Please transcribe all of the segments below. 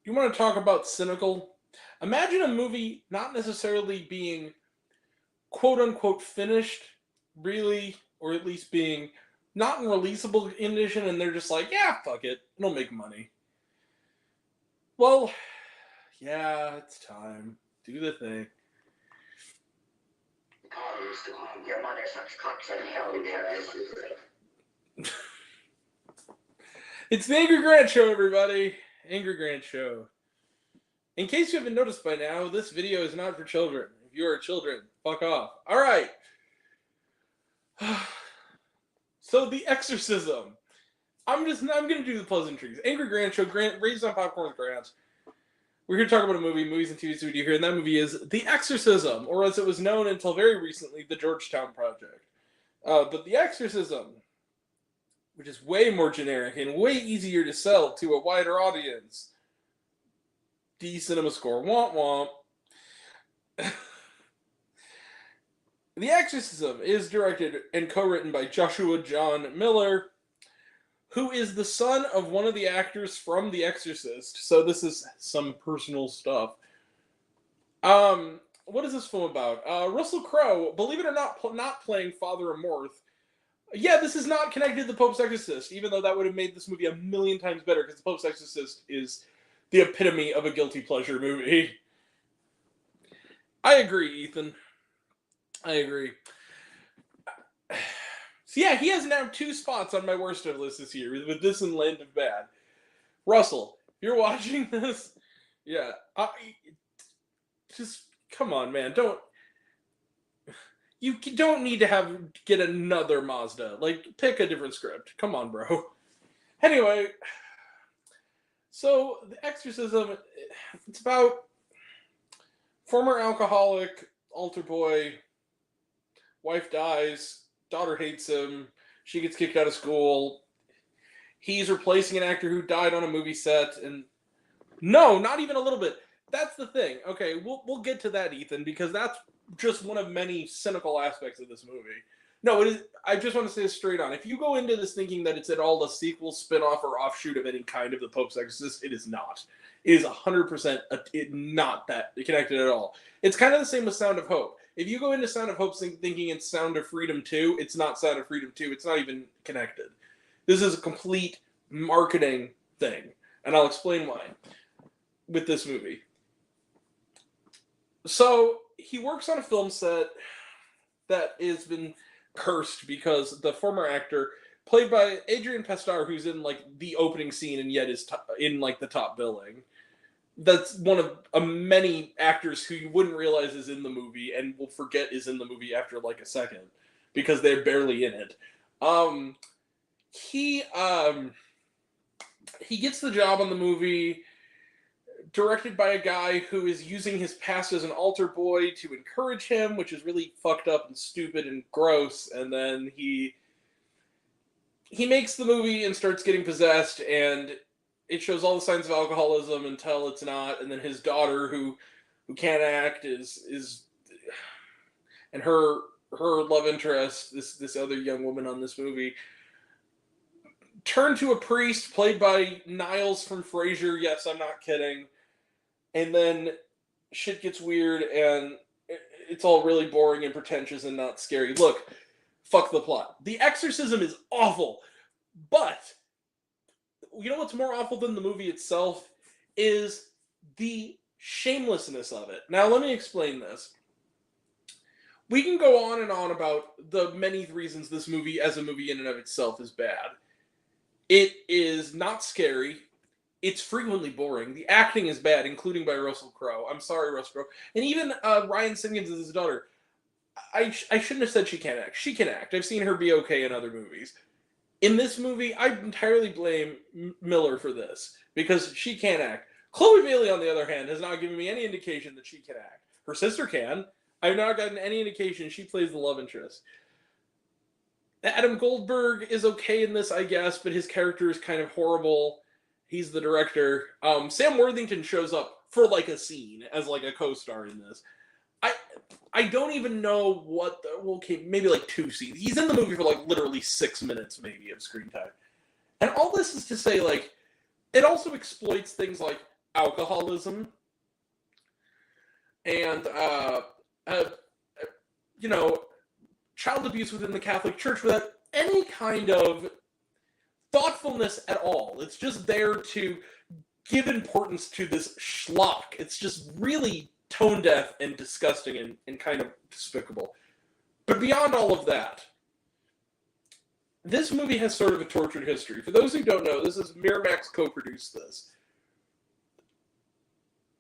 You want to talk about cynical? Imagine a movie not necessarily being quote unquote finished, really, or at least being not in releasable condition, and they're just like, yeah, fuck it, it'll make money. Well, yeah, it's time. Do the thing. Your mother sucks cocks in hell in Paris. It's the Angry Grant Show, everybody. Angry Grant Show. In case you haven't noticed by now, this video is not for children. If you are children, fuck off. All right. So, the Exorcism. I'm going to do the pleasantries. Angry Grant Show, raised on popcorn Grant. We're here to talk about a movie, movies and TVs we do here, and that movie is The Exorcism, or as it was known until very recently, The Georgetown Project. But The Exorcism, which is way more generic and way easier to sell to a wider audience. D Cinema Score, womp womp. The Exorcism is directed and co-written by Joshua John Miller, who is the son of one of the actors from The Exorcist. So this is some personal stuff. What is this film about? Russell Crowe, believe it or not, not playing Father Amorth. Yeah, this is not connected to The Pope's Exorcist, even though that would have made this movie a million times better, because The Pope's Exorcist is the epitome of a guilty pleasure movie. I agree, Ethan. I agree. So yeah, he has now 2 spots on my worst of list this year, with this and Land of Bad. Russell, if you're watching this, yeah, just come on, man. You don't need to get another Mazda. Like, pick a different script. Come on, bro. Anyway, so The Exorcism, it's about former alcoholic, altar boy, wife dies, daughter hates him, she gets kicked out of school, he's replacing an actor who died on a movie set, and no, not even a little bit. That's the thing. Okay, we'll get to that, Ethan, because that's just one of many cynical aspects of this movie. No, it is. I just want to say this straight on. If you go into this thinking that it's at all a sequel, spin-off, or offshoot of any kind of The Pope's Exorcist, it is not. It is 100% not that connected at all. It's kind of the same with Sound of Hope. If you go into Sound of Hope thinking it's Sound of Freedom 2, it's not Sound of Freedom 2. It's not even connected. This is a complete marketing thing. And I'll explain why with this movie. So, he works on a film set that has been cursed because the former actor, played by Adrian Pastar, who's in, like, the opening scene and yet is in, like, the top billing. That's one of many actors who you wouldn't realize is in the movie and will forget is in the movie after, like, a second because they're barely in it. He gets the job on the movie directed by a guy who is using his past as an altar boy to encourage him, which is really fucked up and stupid and gross. And then he makes the movie and starts getting possessed, and it shows all the signs of alcoholism until it's not. And then his daughter, who can't act, is and her love interest, this other young woman on this movie, turn to a priest played by Niles from Frasier. Yes, I'm not kidding. And then shit gets weird, and it's all really boring and pretentious and not scary. Look, fuck the plot. The Exorcism is awful, but you know what's more awful than the movie itself is the shamelessness of it. Now, let me explain this. We can go on and on about the many reasons this movie, as a movie in and of itself, is bad. It is not scary. It's frequently boring. The acting is bad, including by Russell Crowe. I'm sorry, Russell Crowe. And even Ryan Simmons as his daughter. I shouldn't have said she can't act. She can act. I've seen her be okay in other movies. In this movie, I entirely blame Miller for this, because she can't act. Chloe Bailey, on the other hand, has not given me any indication that she can act. Her sister can. I've not gotten any indication she plays the love interest. Adam Goldberg is okay in this, I guess, but his character is kind of horrible. He's the director. Sam Worthington shows up for, like, a scene as, like, a co-star in this. I don't even know what maybe like 2 scenes. He's in the movie for, like, literally 6 minutes, maybe, of screen time. And all this is to say, like, it also exploits things like alcoholism and, you know, child abuse within the Catholic Church without any kind of thoughtfulness at all. It's just there to give importance to this schlock. It's just really tone deaf and disgusting and kind of despicable. But beyond all of that, this movie has sort of a tortured history. For those who don't know, this is Miramax co-produced this.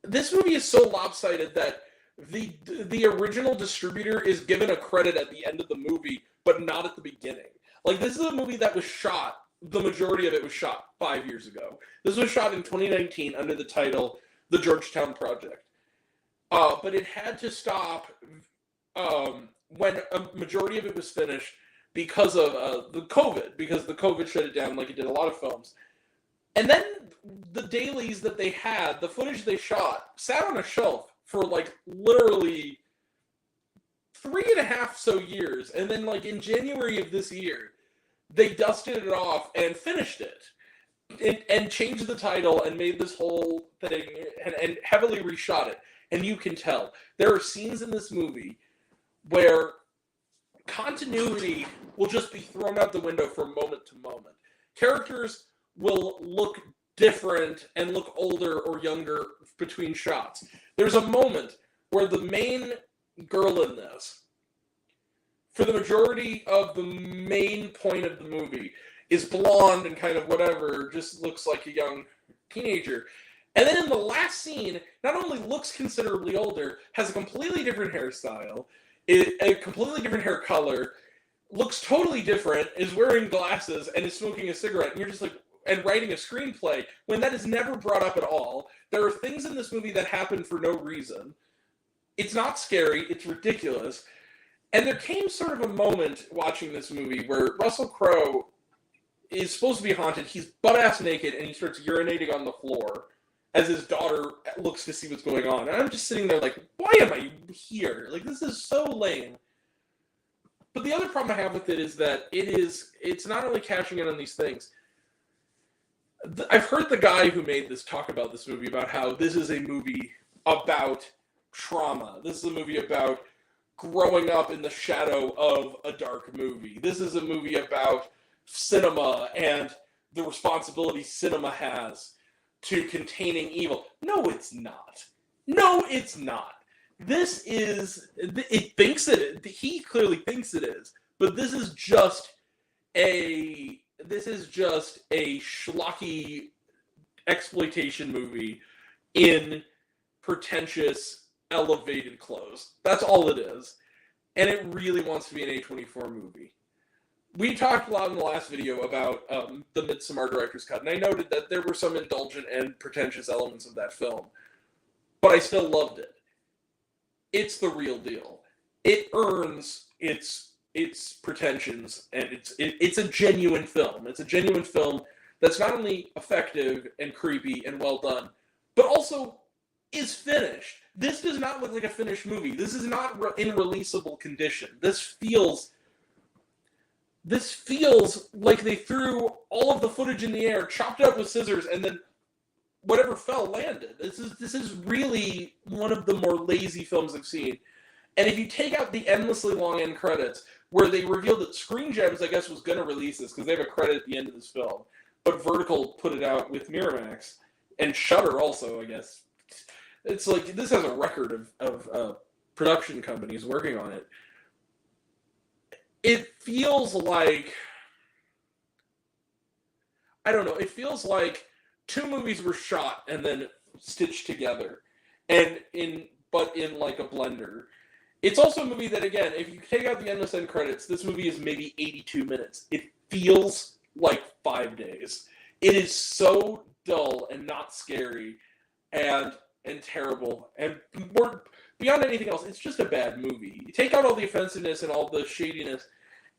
This movie is so lopsided that the original distributor is given a credit at the end of the movie, but not at the beginning. Like, this is a movie that was shot, the majority of it was shot 5 years ago. This was shot in 2019 under the title The Georgetown Project. But it had to stop when a majority of it was finished because of the COVID shut it down like it did a lot of films. And then the dailies that they had, the footage they shot, sat on a shelf for like literally 3.5 so years. And then like in January of this year, they dusted it off and finished it. And changed the title and made this whole thing and heavily reshot it. And you can tell. There are scenes in this movie where continuity will just be thrown out the window from moment to moment. Characters will look different and look older or younger between shots. There's a moment where the main girl in this, for the majority of the main point of the movie, is blonde and kind of whatever, just looks like a young teenager. And then in the last scene, not only looks considerably older, has a completely different hairstyle, a completely different hair color, looks totally different, is wearing glasses, and is smoking a cigarette, and you're just like, and writing a screenplay, when that is never brought up at all. There are things in this movie that happen for no reason. It's not scary, it's ridiculous. And there came sort of a moment watching this movie where Russell Crowe is supposed to be haunted, he's butt-ass naked, and he starts urinating on the floor as his daughter looks to see what's going on. And I'm just sitting there like, why am I here? Like, this is so lame. But the other problem I have with it is that it's not only cashing in on these things. I've heard the guy who made this talk about this movie, about how this is a movie about trauma. This is a movie about growing up in the shadow of a dark movie. This is a movie about cinema and the responsibility cinema has to containing evil. No, it's not. No, it's not. This is, it thinks it is. He clearly thinks it is. But this is just a schlocky exploitation movie in pretentious, elevated clothes. That's all it is. And it really wants to be an A24 movie. We talked a lot in the last video about the Midsommar director's cut, and I noted that there were some indulgent and pretentious elements of that film. But I still loved it. It's the real deal. It earns its pretensions, and it's a genuine film. It's a genuine film that's not only effective and creepy and well done, but also is finished. This does not look like a finished movie. This is not in releasable condition. This feels like they threw all of the footage in the air, chopped it up with scissors, and then whatever fell landed. This is really one of the more lazy films I've seen. And if you take out the endlessly long end credits, where they revealed that Screen Gems, I guess, was going to release this, because they have a credit at the end of this film, but Vertical put it out with Miramax, and Shudder also, I guess. It's like, this has a record of production companies working on it. It feels like, I don't know, it feels like 2 movies were shot and then stitched together, but in like a blender. It's also a movie that, again, if you take out the endless end credits, this movie is maybe 82 minutes. It feels like 5 days. It is so dull and not scary and terrible. And more, beyond anything else, it's just a bad movie. You take out all the offensiveness and all the shadiness,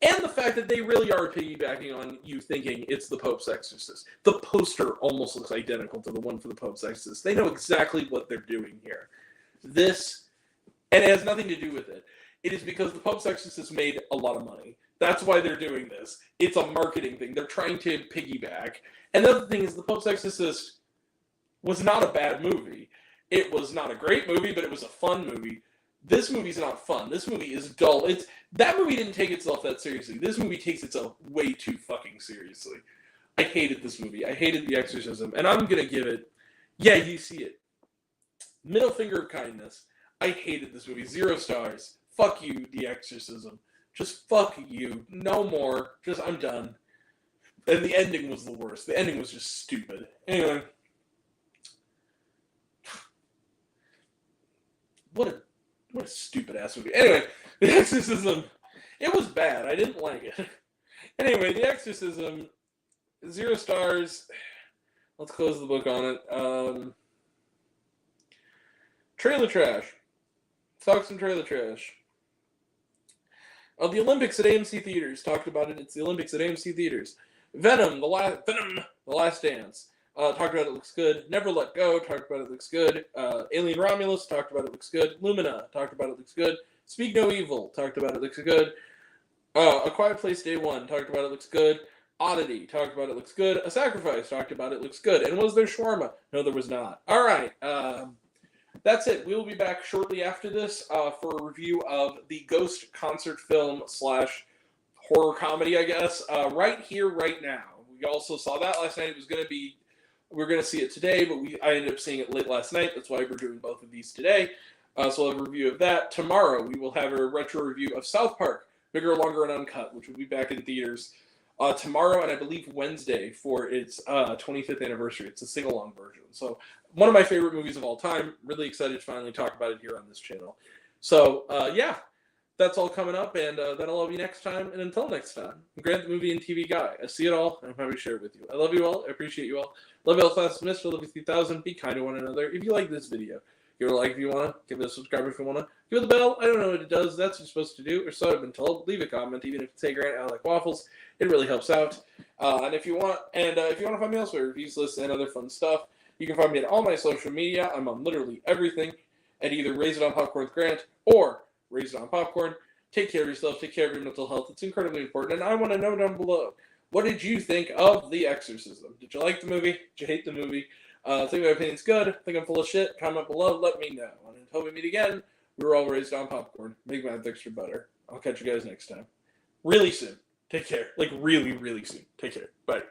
and the fact that they really are piggybacking on you thinking it's the Pope's Exorcist. The poster almost looks identical to the one for the Pope's Exorcist. They know exactly what they're doing here. And it has nothing to do with it. It is because the Pope's Exorcist made a lot of money. That's why they're doing this. It's a marketing thing. They're trying to piggyback. And the other thing is, the Pope's Exorcist was not a bad movie. It was not a great movie, but it was a fun movie. This movie's not fun. This movie is dull. That movie didn't take itself that seriously. This movie takes itself way too fucking seriously. I hated this movie. I hated The Exorcism, and I'm gonna give it. Yeah, you see it. Middle finger of kindness. I hated this movie. 0 stars. Fuck you, The Exorcism. Just fuck you. No more. I'm done. And the ending was the worst. The ending was just stupid. Anyway. What a stupid ass movie. Anyway, The Exorcism. It was bad. I didn't like it. Anyway, The Exorcism. 0 stars. Let's close the book on it. Trailer trash. Talk some trailer trash. The Olympics at AMC Theaters. Talked about it. It's the Olympics at AMC Theaters. Venom, The Last Dance. Talked about it, looks good. Never Let Go, talked about it, looks good. Alien Romulus, talked about it, looks good. Lumina, talked about it, looks good. Speak No Evil, talked about it, looks good. A Quiet Place Day 1, talked about it, looks good. Oddity, talked about it, looks good. A Sacrifice, talked about it, looks good. And was there shawarma? No, there was not. All right, that's it. We will be back shortly after this for a review of the Ghost concert film / horror comedy, I guess. Right here, right now. We also saw that last night. We're going to see it today, but I ended up seeing it late last night. That's why we're doing both of these today. So we'll have a review of that. Tomorrow, we will have a retro review of South Park, Bigger, Longer, and Uncut, which will be back in theaters tomorrow and I believe Wednesday for its 25th anniversary. It's a sing-along version. So one of my favorite movies of all time. Really excited to finally talk about it here on this channel. So, yeah. That's all coming up, and that'll all be next time. And until next time, I'm Grant, the movie and TV guy. I see it all, and I'm happy to share it with you. I love you all. I appreciate you all. Love you all, class dismissed. I love you 3000. Be kind to one another. If you like this video, give it a like if you want to. Give it a subscribe if you want to. Give it the bell. I don't know what it does. That's what you're supposed to do, or so I've been told. Leave a comment, even if you say Grant, I like waffles. It really helps out. And if you want to find me elsewhere, reviews, lists, and other fun stuff, you can find me at all my social media. I'm on literally everything at either Raise It On Popcorn with Grant or Raise It On Popcorn. Take care of yourself. Take care of your mental health. It's incredibly important. And I want to know down below, what did you think of The Exorcism? Did you like the movie? Did you hate the movie? Think my opinion's good? Think I'm full of shit? Comment below. Let me know. And until we meet again, we were all raised on popcorn. Make my extra better. I'll catch you guys next time. Really soon. Take care. Like really, really soon. Take care. Bye.